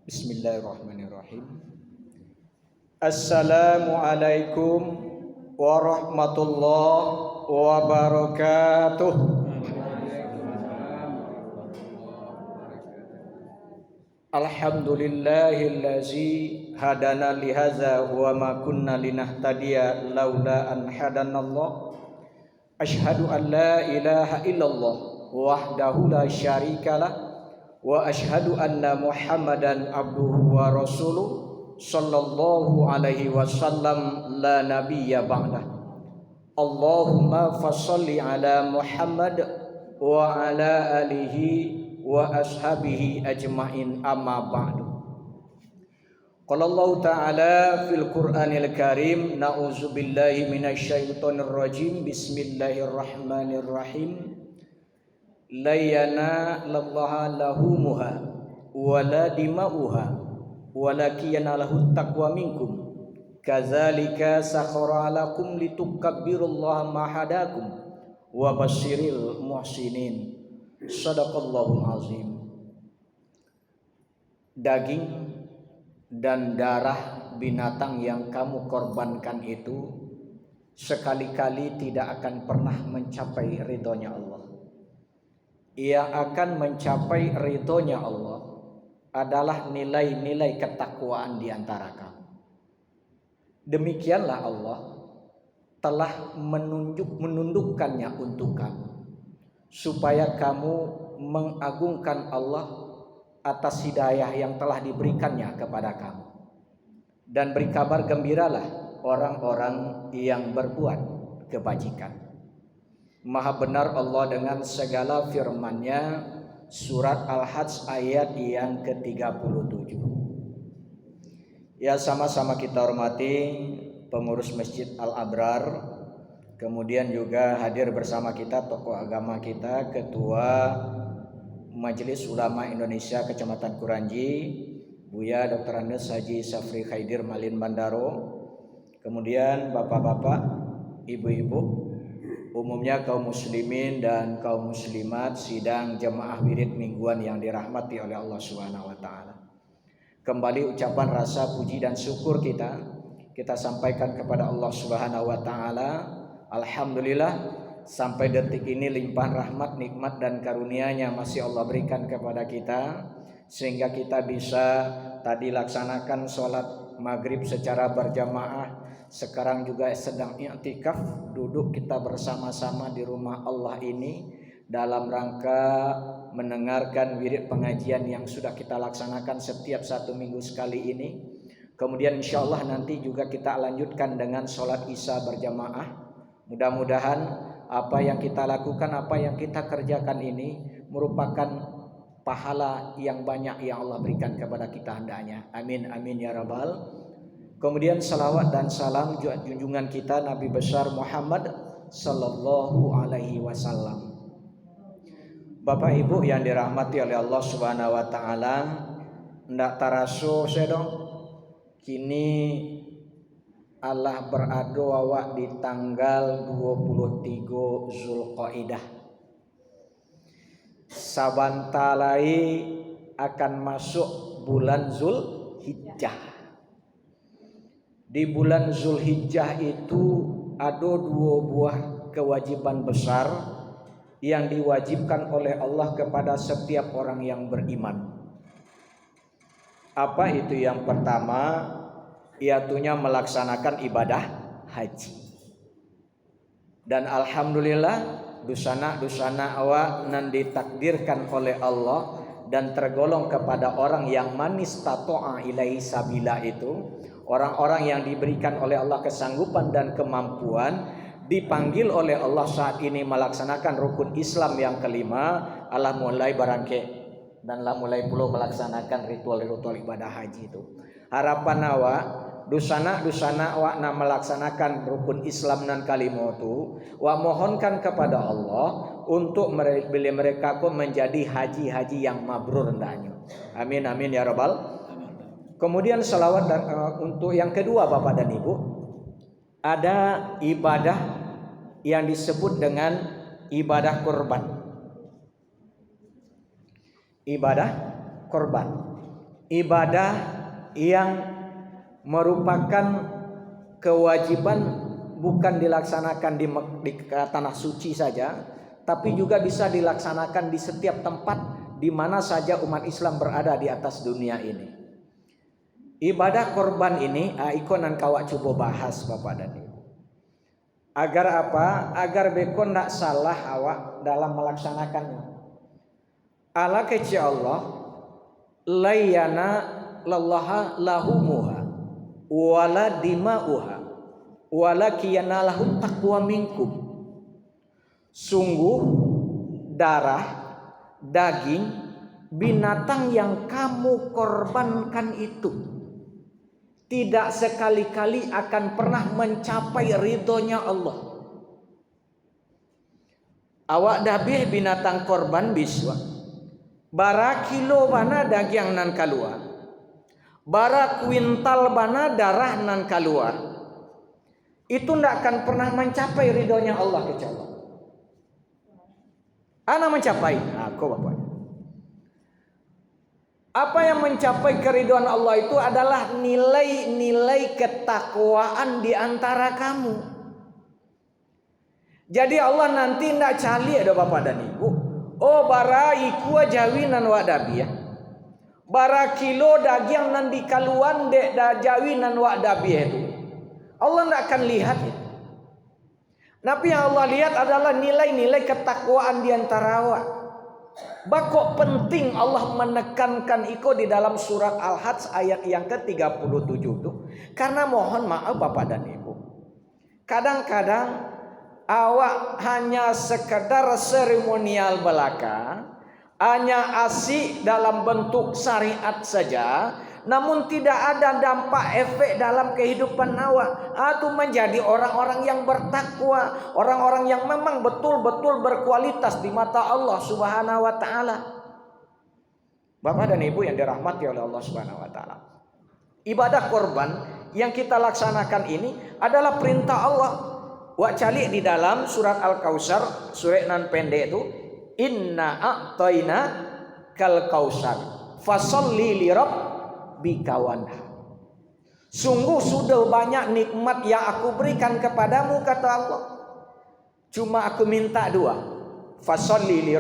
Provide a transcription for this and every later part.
Bismillahirrahmanirrahim. Assalamualaikum warahmatullahi wabarakatuh. Alhamdulillahillazi hadana lihaza wa ma kunna linahtadiya laula an hadanallah. Asyhadu an la ilaha illallah wahdahu la syarikalah wa asyhadu anna Muhammadan abduhu wa rasuluh sallallahu alaihi wasallam la nabiyya ba'dah. Allahumma fasholli ala Muhammad wa ala alihi wa ashabihi ajmain amma ba'du. Qala Allah ta'ala fil Qur'anil Karim, na'udzubillahi minasyaitonir rajim. Bismillahirrahmanirrahim. La yanalallaha lahumuha wala dima'uha walakin yanalahu taqwa minkum kadzalika sakhara lakum litukabbirullaha ma hadakum wa basyiril muhsinin. Shadaqallahul azim. Daging dan darah binatang yang kamu korbankan itu sekali-kali tidak akan pernah mencapai ridhonya Allah. Yang akan mencapai ridhonya Allah adalah nilai-nilai ketakwaan di antara kamu. Demikianlah Allah telah menundukkannya untuk kamu, supaya kamu mengagungkan Allah atas hidayah yang telah diberikannya kepada kamu. Dan beri kabar gembiralah orang-orang yang berbuat kebajikan. Maha benar Allah dengan segala firman-Nya, surat Al-Hajj ayat yang ke-37. Ya, sama-sama kita hormati pengurus Masjid Al-Abrar, kemudian juga hadir bersama kita tokoh agama kita, Ketua Majelis Ulama Indonesia Kecamatan Kuranji, Buya Dr. Andes Haji Safri Khaidir Malin Bandaro, kemudian bapak-bapak, ibu-ibu, umumnya kaum muslimin dan kaum muslimat sidang jamaah wirid mingguan yang dirahmati oleh Allah Subhanahu wa taala. Kembali ucapan rasa puji dan syukur kita sampaikan kepada Allah Subhanahu wa taala. Alhamdulillah, sampai detik ini limpahan rahmat, nikmat dan karunia-Nya masih Allah berikan kepada kita, sehingga kita bisa tadi laksanakan sholat maghrib secara berjamaah. Sekarang juga sedang i'tikaf, duduk kita bersama-sama di rumah Allah ini dalam rangka mendengarkan wirid pengajian yang sudah kita laksanakan setiap 1 minggu sekali ini. Kemudian insya Allah nanti juga kita lanjutkan dengan sholat isya berjamaah. Mudah-mudahan apa yang kita lakukan, apa yang kita kerjakan ini merupakan pahala yang banyak yang Allah berikan kepada kita hendaknya. Amin amin ya rabbal. Kemudian salawat dan salam junjungan kita Nabi besar Muhammad sallallahu alaihi wasallam. Bapak Ibu yang dirahmati oleh Allah Subhanahu wa taala, ndak taraso sedong kini Allah berado awak di tanggal 23 Zulqaidah. Sabantalai akan masuk bulan Zulhijjah. Di bulan Zulhijjah itu ada 2 buah kewajiban besar yang diwajibkan oleh Allah kepada setiap orang yang beriman. Apa itu? Yang pertama, iaitunya melaksanakan ibadah haji. Dan alhamdulillah dusana awak nan ditakdirkan oleh Allah dan tergolong kepada orang yang manis tato'a ilaihi sabila itu, orang-orang yang diberikan oleh Allah kesanggupan dan kemampuan, dipanggil oleh Allah saat ini melaksanakan rukun Islam yang kelima. Allah mulai barangke dan Allah mulai pula melaksanakan ritual-ritual ibadah haji itu. Harapan awak dusana awak na melaksanakan rukun Islam nan kalimo itu, wa mohonkan kepada Allah untuk bila mereka pun menjadi haji yang mabrur hendaknya. Amin amin ya rabbal. Kemudian salawat dan untuk yang kedua Bapak dan Ibu, ada ibadah yang disebut dengan ibadah kurban. Ibadah kurban. ibadah yang merupakan kewajiban bukan dilaksanakan di tanah suci saja, tapi juga bisa dilaksanakan di setiap tempat di mana saja umat Islam berada di atas dunia ini. Ibadah korban ini ikonan kawak coba bahas Bapak dan Ibu. Agar apa? Agar beko ndak salah awak dalam melaksanakannya. Ala keci Allah layana lallaha lahumuha wala dima'uha walakiyana lahum taqwa minkum. Sungguh darah, daging, binatang yang kamu korbankan itu tidak sekali-kali akan pernah mencapai ridhonya Allah. Awak dabih binatang korban biswa. Bara kilo bana daging nan keluar. Bara kuintal bana darah nan keluar. Itu tidak akan pernah mencapai ridhonya Allah kecuali. Ana mencapai. Aku Bapak. Apa yang mencapai keridhaan Allah itu adalah nilai-nilai ketakwaan di antara kamu. Jadi Allah nanti tidak cali ada Bapak dan Ibu. Oh bara iku jawinan wa dabiya. Bara kilo daging nan dikaluan dek da jawinan wa dabiya itu. Allah tidak akan lihat itu. Tapi yang Allah lihat adalah nilai-nilai ketakwaan di antara awak. Bakok penting Allah menekankan iko di dalam surat Al-Hajj ayat yang ke-37 itu. Karena mohon maaf Bapak dan Ibu, kadang-kadang awak hanya sekedar seremonial belaka, hanya asik dalam bentuk syariat saja, namun tidak ada dampak efek dalam kehidupan awak. Atau menjadi orang-orang yang bertakwa, orang-orang yang memang betul-betul berkualitas di mata Allah Subhanahu wa taala. Bapak dan Ibu yang dirahmati oleh Allah Subhanahu wa taala. Ibadah korban yang kita laksanakan ini adalah perintah Allah. Wa cali di dalam surat Al-Kautsar, surat nan pendek itu, inna a'tayna kal kautsar fasholli li bikawanha. Sungguh sudah banyak nikmat yang aku berikan kepadamu kata Allah. Cuma aku minta dua. Fasholli li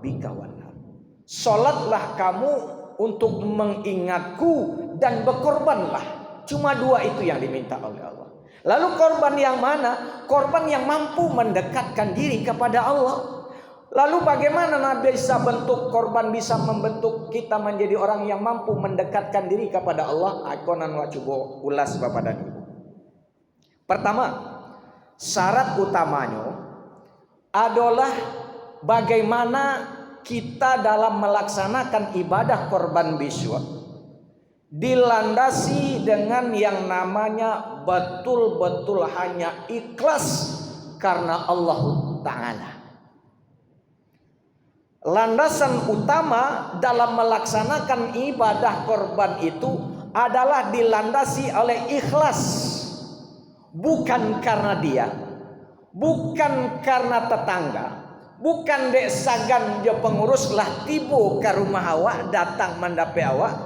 bikawanha. Salatlah kamu untuk mengingatku dan berkorbanlah. Cuma dua itu yang diminta oleh Allah. Lalu korban yang mana? Korban yang mampu mendekatkan diri kepada Allah. Lalu bagaimana Nabi bisa bentuk korban bisa membentuk kita menjadi orang yang mampu mendekatkan diri kepada Allah? Aku nan coba ulas Bapak dan Ibu. Pertama, syarat utamanya adalah bagaimana kita dalam melaksanakan ibadah korban bisywa dilandasi dengan yang namanya betul-betul hanya ikhlas karena Allah Ta'ala. Landasan utama dalam melaksanakan ibadah korban itu adalah dilandasi oleh ikhlas. Bukan karena dia, bukan karena tetangga, bukan dek sagan dia pengurus lah tibo ke rumah awak datang mendape awak,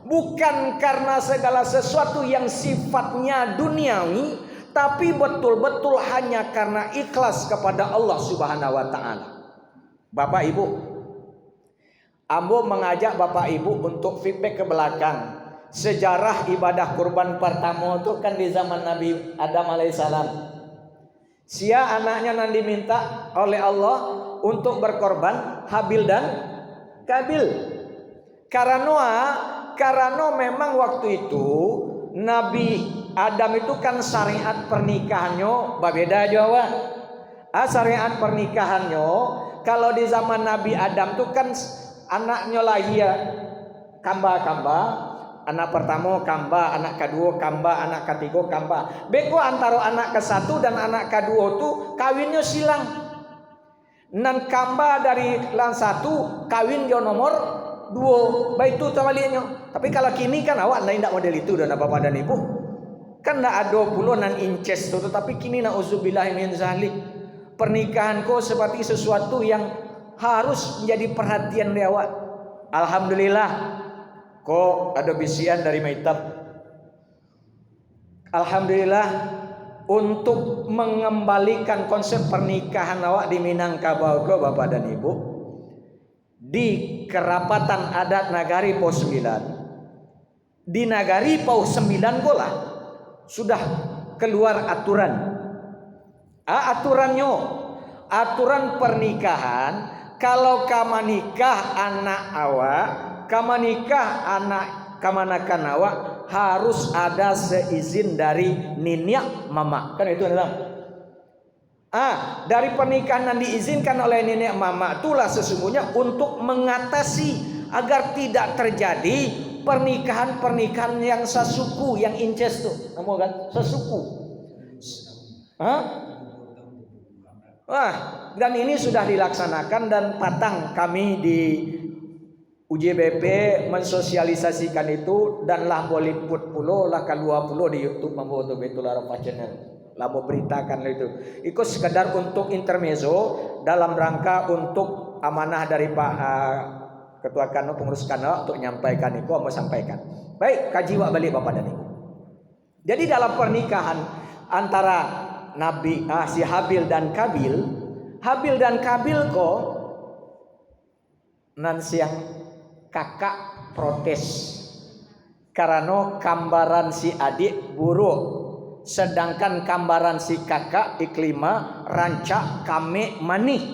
bukan karena segala sesuatu yang sifatnya duniawi, tapi betul-betul hanya karena ikhlas kepada Allah Subhanahu wa taala. Bapak Ibu, ambo mengajak Bapak Ibu untuk feedback ke belakang. Sejarah ibadah kurban pertama itu kan di zaman Nabi Adam alaihissalam. Sia anaknya yang diminta oleh Allah untuk berkorban, Habil dan Kabil. Karena memang waktu itu Nabi Adam itu kan syariat pernikahannya berbeda Jawa. Syariat pernikahannya kalau di zaman Nabi Adam tuh kan anaknya lahir kamba-kamba, anak pertama kamba, anak kedua kamba, anak ketiga kamba. Beko antara anak ke-1 dan anak kedua tuh kawinnya silang. Nan kamba dari lan 1 kawin dia nomor 2. Baik itu tawaliknya. Tapi kalau kini kan awak lain tak model itu dan Bapak dan Ibu. Kan nak ada puluh nan incest tu, tapi kini nauzubillah min zalik. Pernikahan kau seperti sesuatu yang harus menjadi perhatian lewat. Alhamdulillah Kok ada bisian dari Maitab. Alhamdulillah untuk mengembalikan konsep pernikahan awak di Minangkabau ke Bapak dan Ibu, di kerapatan adat Nagari Pau 9, di Nagari Pau 9 gola sudah keluar aturan. Aturan pernikahan, kalau kama nikah anak awak, kama nikah anak kamanakan awak, harus ada seizin dari nenek mama. Kan itu dalam. Dari pernikahan yang diizinkan oleh nenek mama itulah sesungguhnya untuk mengatasi agar tidak terjadi pernikahan yang sasuku, yang incest tuh, namanya kan sasuku. Dan ini sudah dilaksanakan dan patang kami di UJBP mensosialisasikan itu, dan lah boleh put pulo lah kalua pulo di YouTube mambo tu betul Arafah channel lah beritakan itu. Ikut sekedar untuk intermezzo dalam rangka untuk amanah dari Pak Ketua Kano, pengurus Kano untuk menyampaikan itu, mau sampaikan. Baik, kaji wak balik Bapak dan Ibu. Jadi dalam pernikahan antara Nabi si Habil dan Kabil kok nan siang kakak protes karena gambaran si adik buruk, sedangkan gambaran si kakak iklima rancak kame manih.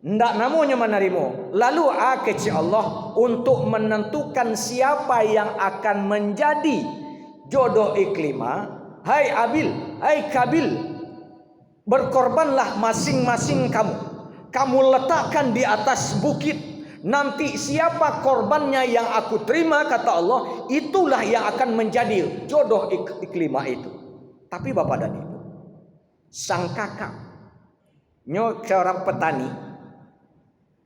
Ndak namanya menerima. Lalu keci Allah untuk menentukan siapa yang akan menjadi jodoh iklima. Hai Abil, hai Kabil, berkorbanlah masing-masing kamu. Kamu letakkan di atas bukit. Nanti siapa korbannya yang aku terima, kata Allah, itulah yang akan menjadi jodoh iklima itu. Tapi Bapak dan Ibu, sang kakak seorang petani,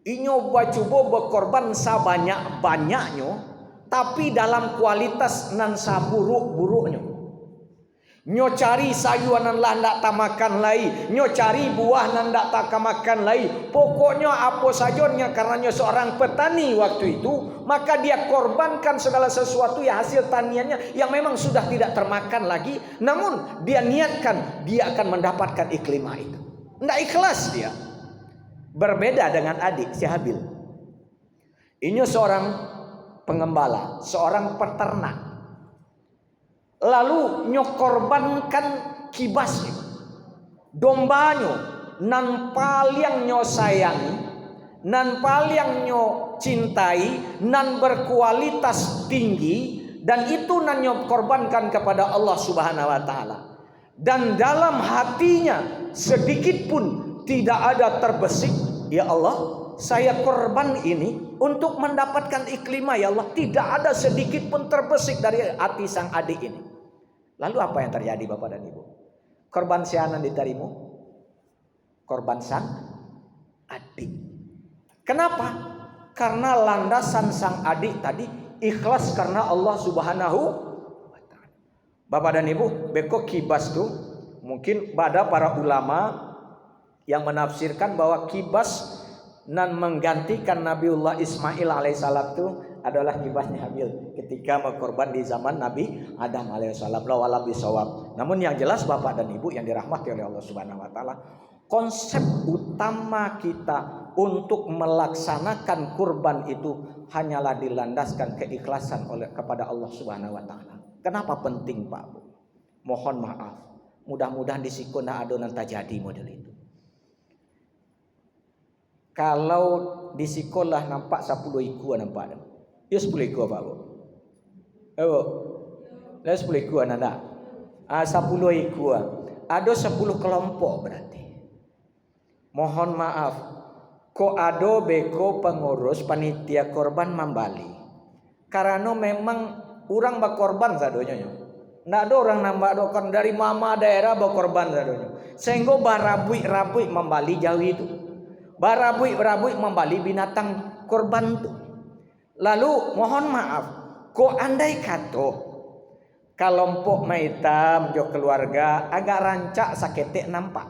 inyo coba berkorban sebanyak-banyaknya, tapi dalam kualitas nan saburuk-buruknya. Nyo cari sayuran nan lah ndak tamakan lai, nyo cari buah nan ndak takamakan lai. Pokoknya apa sajonya, karena nyo seorang petani waktu itu, maka dia korbankan segala sesuatu yang hasil taniannya yang memang sudah tidak termakan lagi. Namun dia niatkan dia akan mendapatkan iklima itu. Ndak ikhlas dia. Berbeda dengan adik si Habil. Ini seorang pengembala, seorang peternak. Lalu nyokorbankan kibasnya, dombanya, nan paling nyo sayangi, nan paling nyo cintai, nan berkualitas tinggi, dan itu nan nyo korbankan kepada Allah Subhanahu wa taala. Dan dalam hatinya sedikit pun tidak ada terbesit, ya Allah, saya korban ini untuk mendapatkan iklima, ya Allah. Tidak ada sedikit pun terbesit dari hati sang adik ini. Lalu apa yang terjadi Bapak dan Ibu? Korban sianan diterima, korban sang adik. Kenapa? Karena landasan sang adik tadi ikhlas karena Allah Subhanahu wa taala. Bapak dan Ibu, beko kibas tuh mungkin pada para ulama yang menafsirkan bahwa kibas nan menggantikan Nabiullah Ismail alaihissalam itu adalah kibasnya Habil ketika berkorban di zaman Nabi Adam alaihissalam. Lawalam bisawab. Namun yang jelas Bapak dan Ibu yang dirahmati oleh Allah Subhanahu wa taala, konsep utama kita untuk melaksanakan kurban itu hanyalah dilandaskan keikhlasan kepada Allah Subhanahu wa taala. Kenapa penting Pak Bu? Mohon maaf. Mudah-mudahan di sikona adonan terjadi model itu. Kalau di sekolah nampak 10 iku nampak. Ya 10 iku Pak Bu. Lah 10 iku nanda. 10 iku. Ada 10 kelompok berarti. Mohon maaf. Ko ado beko pengurus panitia korban Mambali. Karena memang orang berkorban sadonya. Ndak ada orang nambah dokon dari mama daerah berkorban sadonya. Sehingga barabui Mambali jauh itu. Barabui Mambali binatang korban itu. Lalu mohon maaf, ko andai kata kelompok maitam jo keluarga agak rancak saketek nampak.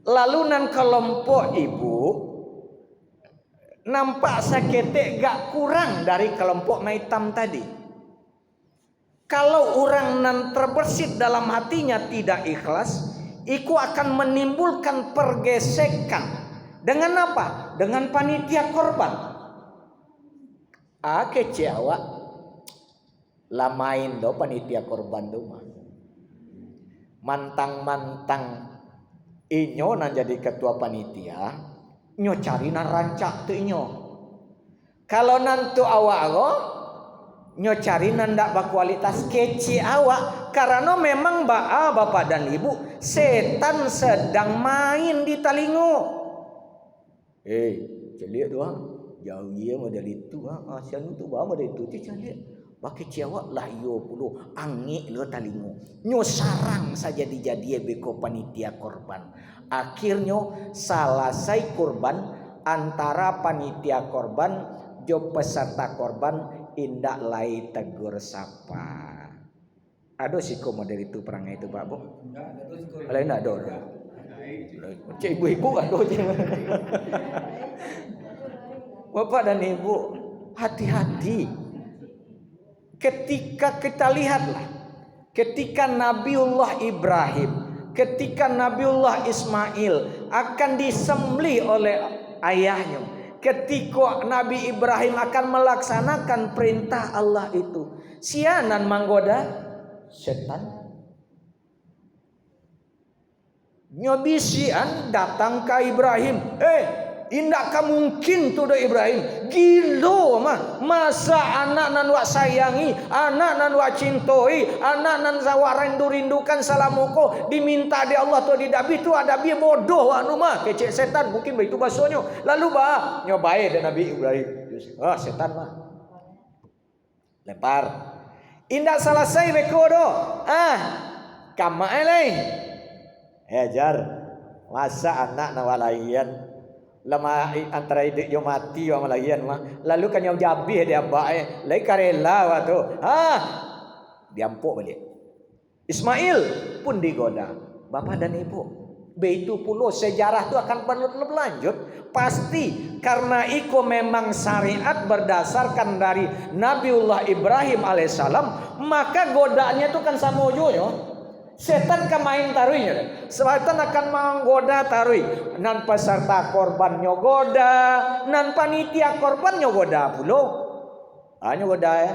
Lalu nan kelompok ibu nampak saketek gak kurang dari kelompok maitam tadi. Kalau orang nan terbersit dalam hatinya tidak ikhlas, itu akan menimbulkan pergesekan. Dengan apa? Dengan panitia korban. Kece awak lah main do panitia korban do mah. Mantang-mantang inyo nan jadi ketua panitia, nyo cari nan rancak tu inyo. Kalau nantu awak go, nyo cari nan dak berkualitas kece awak. Karena memang bapak dan ibu, setan sedang main di talingo. Celik tu jauh dia model itu asian tu bawa model itu celik. Pakai cewek lah yo puluh angik lo talingo. Nyo sarang saja dijadiye beko panitia korban. Akhirnya selesai korban antara panitia korban jo peserta korban indak lai tegur sapa. Ada siko model itu perangai itu Pak Bu? Lain ada. Cik ibu-ibu ada je. Bapak dan Ibu, hati-hati. Ketika kita lihatlah, ketika Nabiullah Ibrahim, ketika Nabiullah Ismail akan disembelih oleh ayahnya, ketika Nabi Ibrahim akan melaksanakan perintah Allah itu, sianan manggoda setan. Nyobisian datang ke Ibrahim, indak mungkin tu do Ibrahim. Gilo mah. Masa anak nan wak sayangi, anak nan wak cintoi, anak nan zawak rindu-rindukan salamoko diminta di Allah tu di dabi tu ada bi bodoh anu mah kecek setan mungkin begitu bahasanya. Lalu nyobain dan Nabi Ibrahim. Setan mah. Lempar. Indak selesai beko do. Kama lain. Jar. Masa anak nawalayan lama antara hidup yo mati wa malayan mah lalu kan yang jabih dia bae lai karela wa tu diampuk balik. Ismail pun digoda. Bapak dan Ibu, begitu pula sejarah tu akan berlanjut pasti karena iko memang syariat berdasarkan dari Nabiullah Ibrahim alaihissalam, maka godaannya tu kan sama yo. Setan kan main taruhnya. Setan akan menggoda taruh. Nan peserta korban nyogoda, nan panitia korban nyogoda pulo. Nyogoda ya.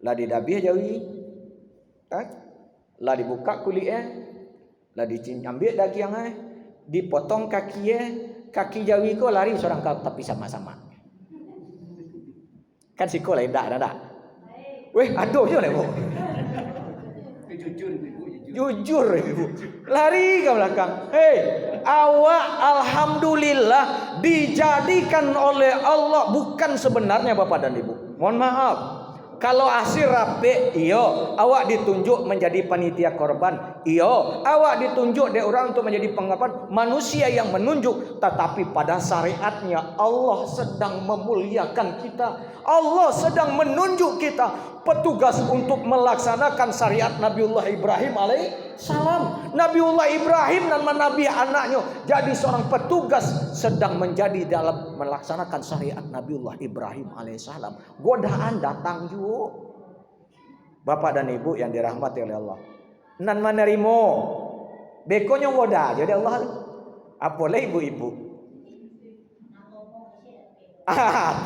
Lah didabi jauhi. Lah dibuka kulit lah diambil daging dipotong kaki kaki jauhi ko lari seorang kau tapi sama-sama. Kan siko lain dak. Weh, aduh je lah Bu. Jujur Ibu. Lari ke belakang. Awak alhamdulillah dijadikan oleh Allah bukan sebenarnya Bapak dan Ibu. Mohon maaf. Kalau hasil rapi, iyo, awak ditunjuk menjadi panitia korban, iyo, awak ditunjuk dia orang untuk menjadi penggapan manusia yang menunjuk, tetapi pada syariatnya Allah sedang memuliakan kita, Allah sedang menunjuk kita petugas untuk melaksanakan syariat Nabiullah Ibrahim alaihissalam. Nabiullah Ibrahim dan Nabi anaknya jadi seorang petugas sedang menjadi dalam melaksanakan syariat Nabiullah Ibrahim alaihissalam. Godaan datang juga. Bapak dan Ibu yang dirahmati oleh Allah, nan menerima bekonya goda jadi Allah. Apalah ibu-ibu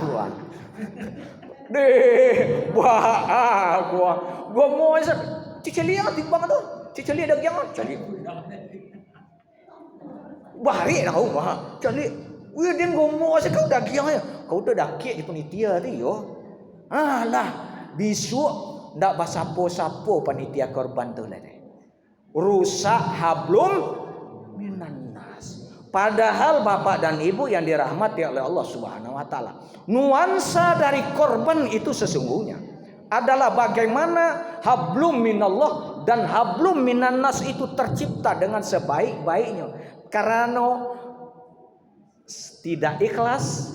Tuhan deh gua mau ciceli timbang tu ciceli ada yang ciceli bari dah kau mah ciceli wih dia gua mau kau daging ya kau tu dakik di panitia tu yo lah besok ndak basapo-sapo panitia korban tu lah rusak hablum minan nas. Padahal Bapak dan Ibu yang dirahmati oleh Allah Subhanahu wa taala, nuansa dari korban itu sesungguhnya adalah bagaimana hablum minallah dan hablum minan nas itu tercipta dengan sebaik-baiknya. Karena tidak ikhlas,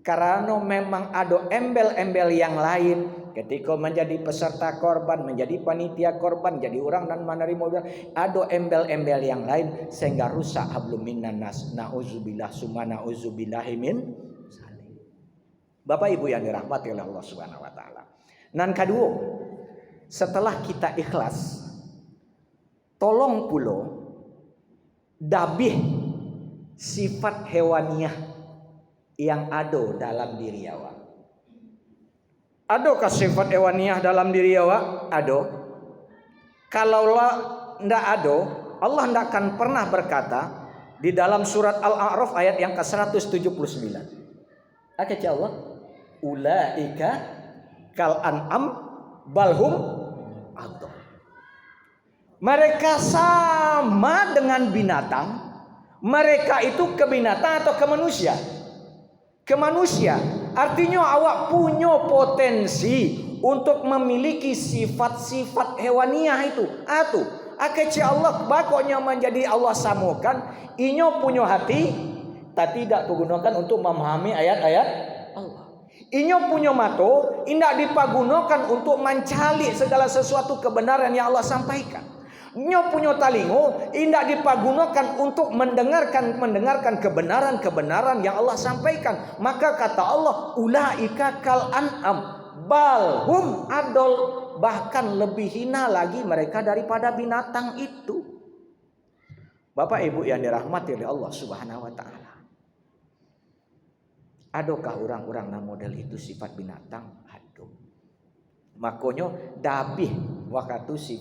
Karena memang ada embel-embel yang lain ketika menjadi peserta korban, menjadi panitia korban, jadi orang dan menerima, ada embel-embel yang lain sehingga rusak hablum minan nas. Nauzubillah summa nauzubillahi min zalim. Bapak Ibu yang dirahmati oleh Allah Subhanahu wa taala. Nan kedua, setelah kita ikhlas, tolong pulo dabih sifat hewaniah yang ada dalam diri awak. Adakah sifat hewaniah dalam diri awak? Ada. Kalau ndak ada, Allah ndak akan pernah berkata di dalam surat Al-A'raf ayat yang ke-179. Apa kata Allah? Ulaika kal an'am balhum adall. Mereka sama dengan binatang. Mereka itu ke binatang atau ke manusia? Ke manusia. Artinya awak punya potensi untuk memiliki sifat-sifat hewaniah itu. Akece Allah bakoknya menjadi Allah samakan. Inyo punya hati, tapi tidak digunakan untuk memahami ayat-ayat Allah. Inyo punya mata, tidak dipagunakan untuk mencari segala sesuatu kebenaran yang Allah sampaikan. Nyo punya talingo indak dipagunakan untuk mendengarkan kebenaran yang Allah sampaikan. Maka kata Allah, ulaika kal an'am balhum adol, bahkan lebih hina lagi mereka daripada binatang itu. Bapak Ibu yang dirahmati oleh Allah Subhanahu wa taala. Adakah orang-orang na model itu sifat binatang? Aduh. Makanya dabih waktu si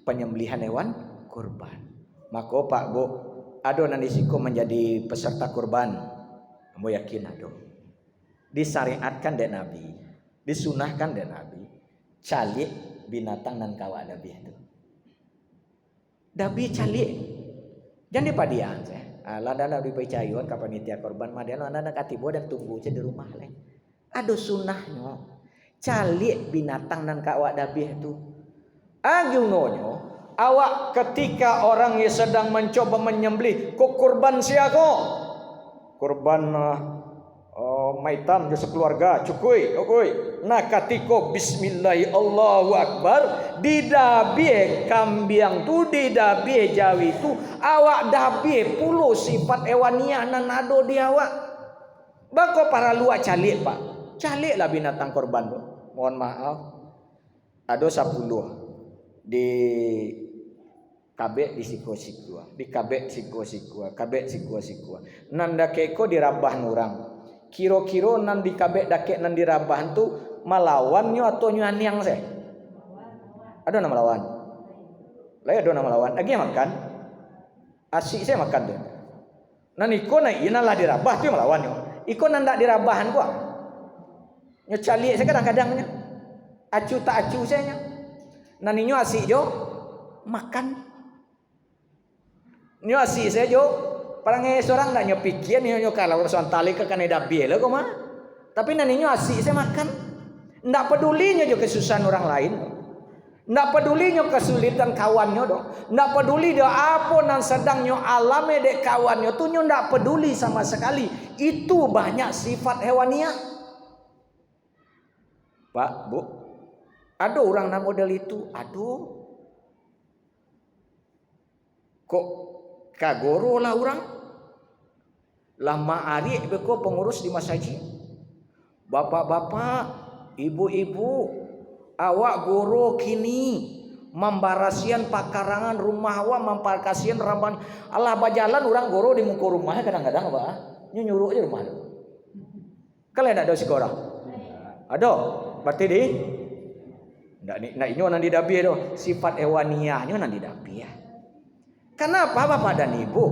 penyembelihan hewan kurban. Maka Pak Bu, ado nanti siko menjadi peserta kurban. Kamu yakin ado? Disyariatkan dari Nabi, disunahkan dari Nabi, calik binatang dan kawa dabi itu. Dabi calik, jangan dipadian saya. Lada lebih percayaan ke panitia korban, madian lada katibo dan tunggu aja di rumah lain. Ado sunahnya, calik binatang dan kawa dabi itu. Agunonyo awak ketika orang yang sedang mencoba menyembelih kok kurban siako kurban maitam jasa keluarga cukui nah katiko bismillahi Allahu akbar didabi kambiang tu didabi jawi tu awak dabi puluh sifat hewaniah nan ado di awak bako para luak calik pak calik lah binatang korban tu. Mohon maaf ado 10 di kabek di siko-sikua, di kabek siko-sikua, kabek siko-sikua. Nan dakeko dirabah nurang. Kiro-kiro nan di kabek dakek nan dirabah tu malawannya atau nyaniang saya. Ada nama lawan. Lah ada nama lawan. Lagi makan. Asik saya makan tu. Nan iko na ina lah dirabah tu malawannya. Iko nan dak dirabahan gua. Nyo cali saya kadang-kadangnya. Acu tak acu saya nya. Naninyo asik jo makan. Nyo asik saya jo. Parang seorang ndak nyo pikir nyo kalau urusan tali ke kan eda biela kok mah. Tapi naninyo asik saya makan. Ndak pedulinya jo kesusahan orang lain. Ndak pedulinya kesulitan kawannya dong. Ndak peduli dia apa nan sedang nyo alame dek kawannya tuh nyo ndak peduli sama sekali. Itu banyak sifat hewaniah. Pak, Bu, ada orang na model itu, aduh. Kok kagoro lah orang? Lama hari beko pengurus di masjid. Bapak-bapak, ibu-ibu, awak goro kini membarasian pakarangan rumah awak memparkasian ramban. Allah bajalan orang goro di muka rumahnya kadang-kadang apa? Nyuruh aja rumah. Kalian ada si orang? Ada. Berarti di Nah ini nanti dabi do sifat hewaniahnya nanti dabi ya. Kenapa Bapak dan Ibu?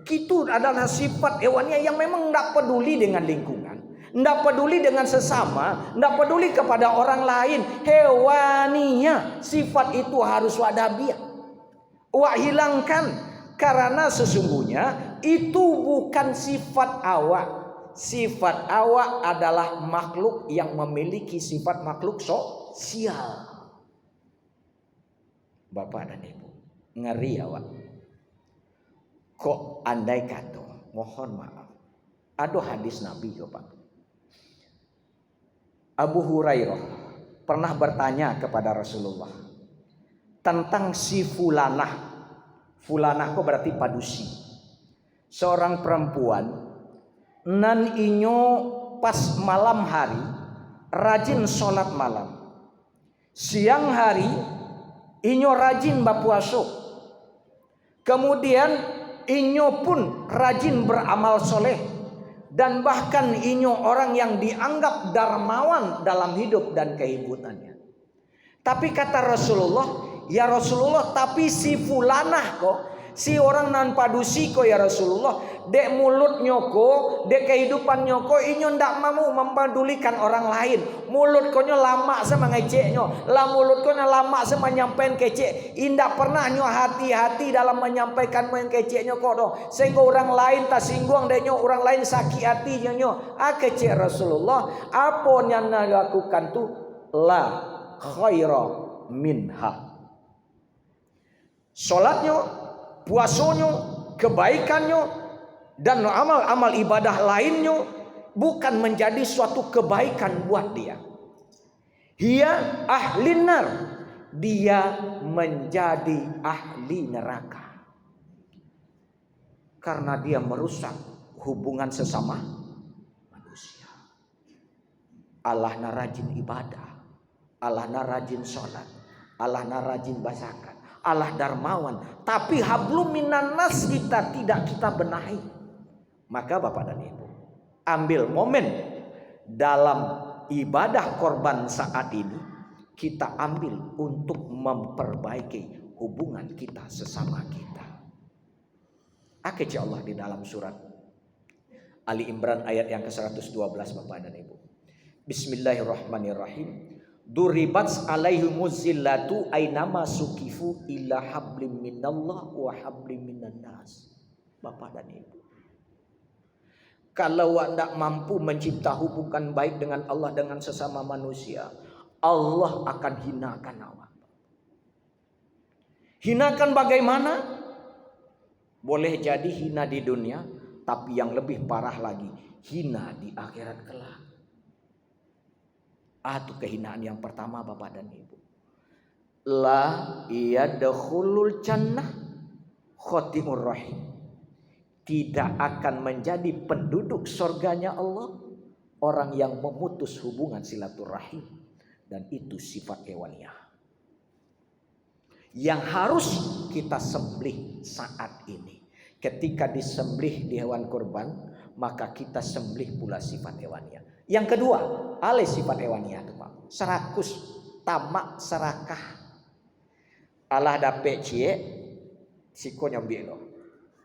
Itu adalah sifat hewaniah yang memang tidak peduli dengan lingkungan, tidak peduli dengan sesama, tidak peduli kepada orang lain. Hewaniah sifat itu harus wadabiah. Wak hilangkan karena sesungguhnya itu bukan sifat awak. Sifat awak adalah makhluk yang memiliki sifat makhluk sosial. Bapak dan Ibu, ngeri awak. Kok andai kata, mohon maaf. Ada hadis Nabi yo Pak. Abu Hurairah pernah bertanya kepada Rasulullah tentang si Fulanah. Fulanah kok berarti padusi. Seorang perempuan nan inyo pas malam hari rajin sholat malam. Siang hari inyo rajin berpuasa. Kemudian inyo pun rajin beramal soleh. Dan bahkan inyo orang yang dianggap dermawan dalam hidup dan kehidupannya. Tapi kata Rasulullah, ya Rasulullah, tapi si Fulanah kok, si orang nan padusi kok ya Rasulullah, dek mulut nyoko, dek kehidupan nyoko, inyo ndak mau mempedulikan orang lain. Mulut konyo lama sama ngeceknya, lah mulut konyo lama sama nyampein kecek. Indak pernah nyo hati-hati dalam menyampaikan keceknya kok doh. Sehingga orang lain tak singgung denyo, orang lain sakit hati nyo. Kecek Rasulullah, apa yang lakukan tu la khaira minha. Salatnya, puasanya, kebaikannya dan amal-amal ibadah lainnya bukan menjadi suatu kebaikan buat dia. Dia ahli nar, dia menjadi ahli neraka. Karena dia merusak hubungan sesama manusia. Allah na rajin ibadah, Allah na rajin sholat, Allah na rajin bacakan, Allah darmawan, tapi hablum minan nas kita tidak kita benahi. Maka Bapak dan Ibu, ambil momen dalam ibadah korban saat ini, kita ambil untuk memperbaiki hubungan kita sesama kita. Akhirnya Allah di dalam surat Ali Imran ayat yang ke-112 Bapak dan Ibu. Bismillahirrahmanirrahim. Duribat alaihimuz zillatu ainama sukifu illa hablim minallah wa hablim minan nas. Bapak dan Ibu, kalau anda mampu mencipta hubungan baik dengan Allah dengan sesama manusia, Allah akan hinakan awak. Hinakan bagaimana? Boleh jadi hina di dunia, tapi yang lebih parah lagi, hina di akhirat kelak. Itu kehinaan yang pertama Bapak dan Ibu. La yadkhulul jannah khotimur rahim. Tidak akan menjadi penduduk surganya Allah orang yang memutus hubungan silaturahim. Dan itu sifat hewaniyah yang harus kita sembelih saat ini. Ketika disembelih di hewan kurban, maka kita sembelih pula sifat hewaniyah. Yang kedua, alih sifat hewaniyah itu Pak, serakus, tamak, serakah. Allah dapet cie, siko nyambil lo.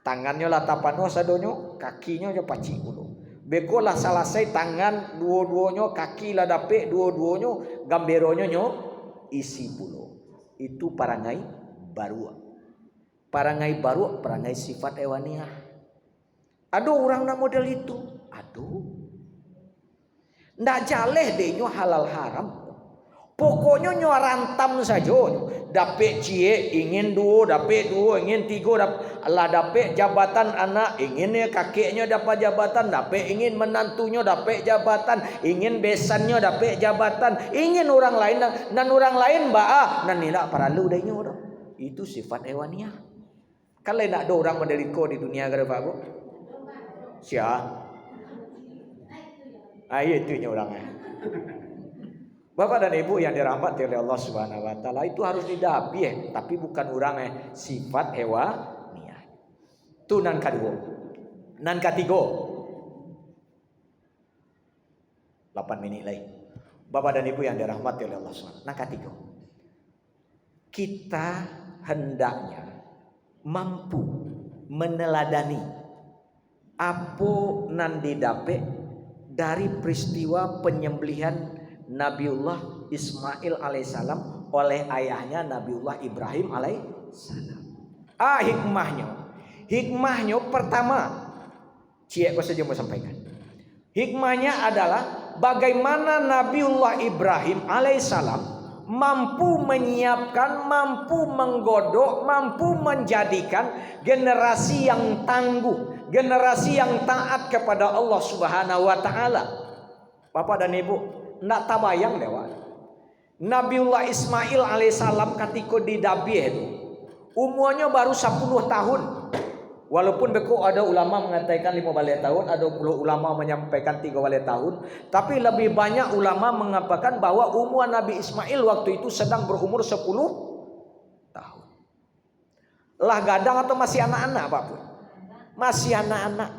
Tangannya lah tapano sadonyo, kakinya jo paci dulu. Beko lah selesai tangan dua-duanya, kaki lah dapet dua-duanya, gamberonyo nyo isi puluh. Itu parangai baru. Parangai baru, parangai sifat hewaniyah. Aduh orang nak model itu. Aduh. Ndak jaleh deh nyo halal haram. Pokoknya nyo rantam saja. Dapet cie ingin dua, dapet dua ingin tiga, Allah dapet jabatan anak, ingin kakeknya dapat jabatan, dapet ingin menantunya dapat jabatan, ingin besannya dapat jabatan, ingin orang lain dan orang lain dan tidak perlu deh nyo. Itu sifat hewaniyah. Kalau nak ada orang menderita di dunia gara Pak Bu? Siapa? Itu orangnya. Bapak dan Ibu yang dirahmati oleh Allah Subhanahu wa taala, itu harus didapi tapi bukan orangnya, sifat hewaniyah. Itu nan kedua. Nan ketiga. 8 menit lagi. Bapak dan Ibu yang dirahmati oleh Allah Subhanahu wa taala. Nan ketiga. Kita hendaknya mampu meneladani apa nan didape dari peristiwa penyembelihan Nabiullah Ismail alaihissalam oleh ayahnya Nabiullah Ibrahim alaihissalam. Hikmahnya pertama, cie kau saja mau sampaikan. Hikmahnya adalah bagaimana Nabiullah Ibrahim alaihissalam mampu menyiapkan, mampu menggodok, mampu menjadikan generasi yang tangguh, generasi yang taat kepada Allah Subhanahu wa taala. Bapak dan Ibu, Ndak tabayang dewa. Nabiullah Ismail alaihissalam ketika didabih itu umurnya baru 10 tahun. Walaupun beku ada ulama mengatakan 15 tahun, ada puluh ulama menyampaikan 13 tahun, tapi lebih banyak ulama mengatakan bahwa umur Nabi Ismail waktu itu sedang berumur 10 tahun. Lah gadang atau masih anak-anak Pak Pun? Masih anak-anak.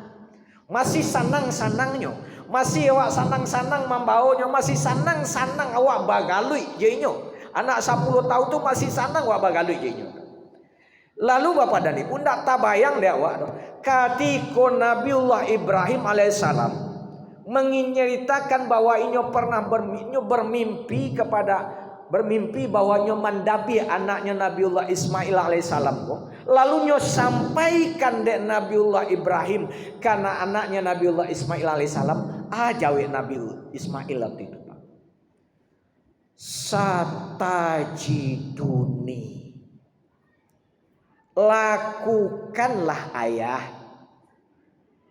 Masih sanang-sanangnya. Masih awak sanang-sanang membawanya, masih sanang-sanang awak bagalui jenyo. Anak 10 tahun tu masih sanang awak bagalui jenyo. Lalu Bapak dan Ibu ndak tabayang deh awak ketika Nabiullah Ibrahim alaihissalam menceritakan bahwa inyo pernah bermimpi bahwa inyo mandabi anaknya Nabiullah Ismail alaihissalam. Lalu nyo sampaikan dek Nabiullah Ibrahim karena anaknya Nabiullah Ismail alaihissalam jawe Nabi Ismail waktu itu Pak. Satajiduni, lakukanlah ayah,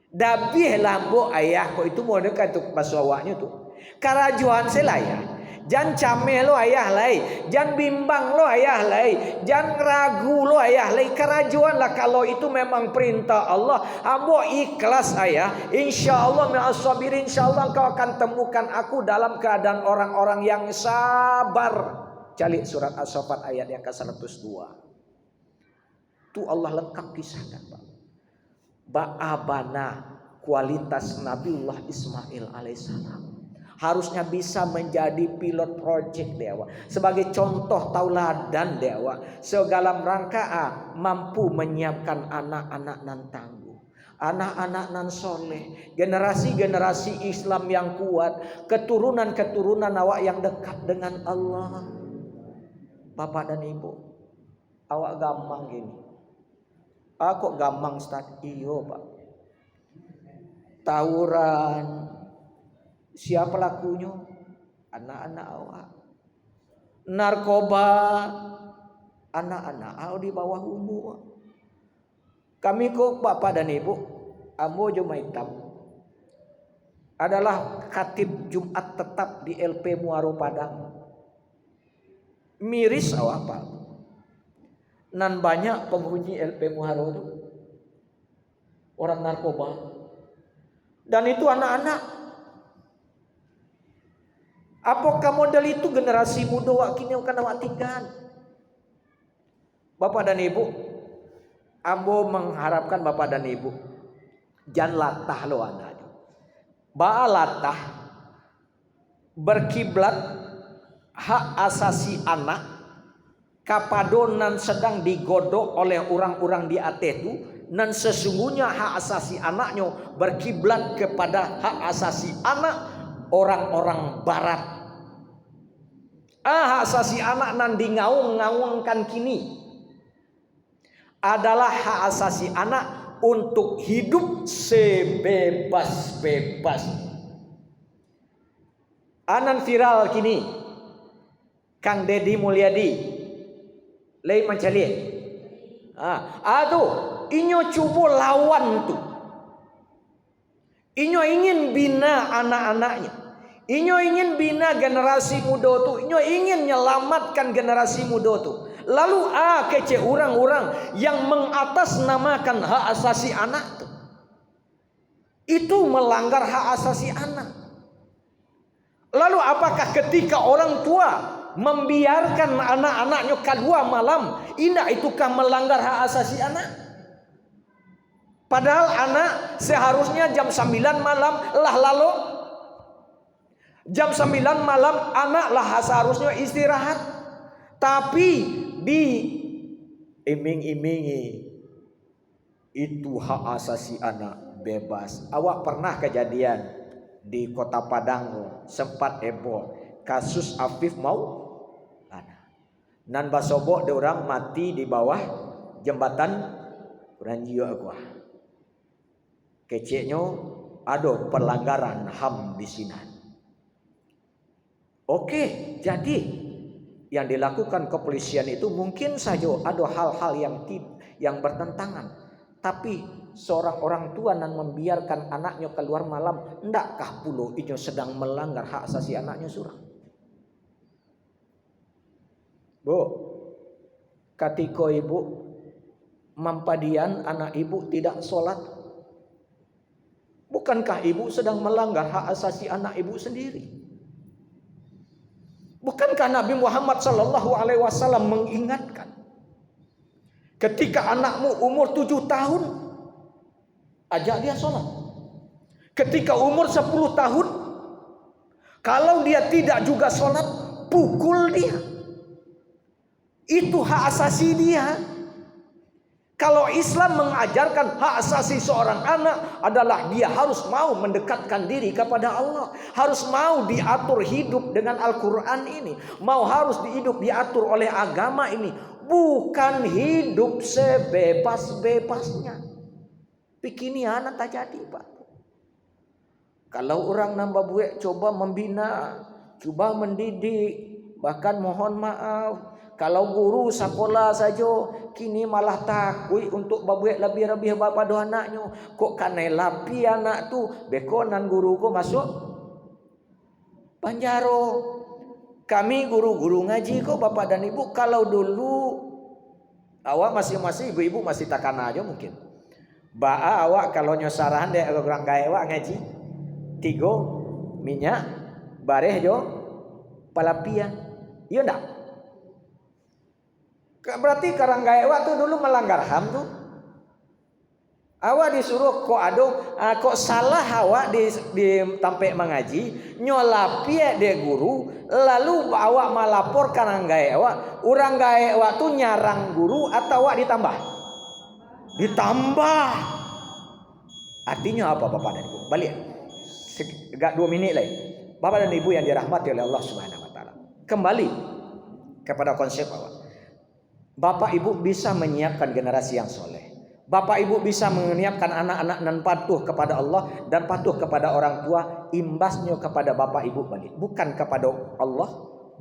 dabihlah mbok ayah. Kok itu mau dekat tuh pas awaknya tuh karajuan selaya. Jangan cameh lo ayah lai, jangan bimbang lo ayah lai, jangan ragu lo ayah lai. Kerajuan lah kalau itu memang perintah Allah. Ambo ikhlas ayah. Insya Allah ma'as-sabirin, insya Allah engkau akan temukan aku dalam keadaan orang-orang yang sabar. Cari surat As-Saffat ayat yang ke-102. Itu Allah lengkap kisahkan Pak. Ba'abana kualitas Nabiullah Ismail alaihissalam. Harusnya bisa menjadi pilot project dewa, sebagai contoh tauladan dewa, segala rangka mampu menyiapkan anak-anak nan tangguh, anak-anak nan soleh, generasi-generasi Islam yang kuat, keturunan-keturunan awak yang dekat dengan Allah. Bapak dan Ibu, awak gampang gini. Kok gampang Ustaz? Iyo Pak. Tawuran. Siapa pelakunya? Anak-anak awak. Narkoba, anak-anak awak di bawah umur. Kami kok Bapak dan Ibu, Ambo Jumaitam adalah khatib Jumat tetap di LP Muaro Padang. Miris awak Pak. Nan banyak penghuni LP Muaro itu orang narkoba. Dan itu anak-anak. Apakah model itu generasi muda wak kini akan awak tinggal? Bapak dan Ibu, Ambo mengharapkan Bapak dan Ibu jangan latah lo anak. Ba latah berkiblat hak asasi anak kapadonan sedang digodok oleh orang-orang di atas itu, dan sesungguhnya hak asasi anaknya berkiblat kepada hak asasi anak orang-orang barat. Hak asasi anak nan ngaung-ngaungkan kini adalah hak asasi anak untuk hidup sebebas-bebas. Anan viral kini Kang Deddy Mulyadi lei mencari. Aduh, inyo coba lawan tuh. Inyo ingin bina anak-anaknya. Inyo ingin bina generasi muda tuh. Inyo ingin menyelamatkan generasi muda tuh. Lalu kece orang-orang yang mengatasnamakan hak asasi anak tuh. Itu melanggar hak asasi anak. Lalu apakah ketika orang tua membiarkan anak-anaknya keluar malam, indah itukah melanggar hak asasi anak? Padahal anak seharusnya jam 9 malam lalu jam 9 malam anak seharusnya istirahat. Tapi di iming-imingi itu hak asasi anak bebas. Awak pernah kejadian di Kota Padang sempat heboh kasus Afif mau nan basobok de orang mati di bawah jembatan Ranjio Agua. Keceknya ada pelanggaran HAM di sini. Oke, jadi yang dilakukan kepolisian itu mungkin saja ada hal-hal yang bertentangan, tapi seorang orang tua nan membiarkan anaknya keluar malam, ndakkah puluh inyo sedang melanggar hak asasi anaknya surah? Bu, ketika ibu mampadian anak ibu tidak sholat, bukankah ibu sedang melanggar hak asasi anak ibu sendiri? Bukankah Nabi Muhammad SAW mengingatkan, ketika anakmu umur 7 tahun, ajak dia sholat. Ketika umur 10 tahun, kalau dia tidak juga sholat, pukul dia. Itu hak asasi dia. Kalau Islam mengajarkan hak asasi seorang anak adalah dia harus mau mendekatkan diri kepada Allah, harus mau diatur hidup dengan Al-Quran ini, harus diatur oleh agama ini, bukan hidup sebebas-bebasnya. Pikini anak tak jadi, Pak. Kalau orang nambah buek coba membina, coba mendidik, bahkan mohon maaf, kalau guru sekolah saja kini malah takut untuk babuek lebih-lebih pada anaknya. Kok kanelapi anak tu bekonan guru ko masuk penjaro. Kami guru-guru ngaji kok bapak dan ibu, kalau dulu awak masih ibu-ibu masih takkan aja mungkin. Awak kalau nyosaran deh orang gaya awak ngaji 3 minyak bareh jo palapian. Iya ndak? Berarti karang gaya awak tuh dulu melanggar HAM tuh. Awak disuruh kok salah awak di tampe mengaji, nyolapi de guru, lalu awak malapor karang gaya awak. Orang gaya awak tuh nyarang guru atau awak ditambah? Ditambah. Artinya apa Bapak dan Ibu? Balik. Agak 2 menit lagi. Bapak dan Ibu yang dirahmati oleh Allah Subhanahu wa taala. Kembali kepada konsep awak. Bapak Ibu bisa menyiapkan generasi yang soleh. Bapak Ibu bisa menyiapkan anak-anak nan patuh kepada Allah dan patuh kepada orang tua. Imbasnya kepada Bapak Ibu balik. Bukan kepada Allah,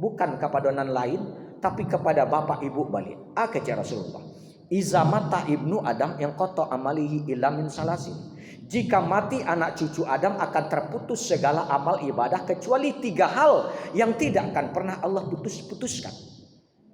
bukan kepada nan lain, tapi kepada Bapak Ibu balik. Kata Rasulullah, iza mata ibnu Adam yang koto amalihi ilamin salasin. Jika mati anak cucu Adam akan terputus segala amal ibadah kecuali 3 hal yang tidak akan pernah Allah putuskan.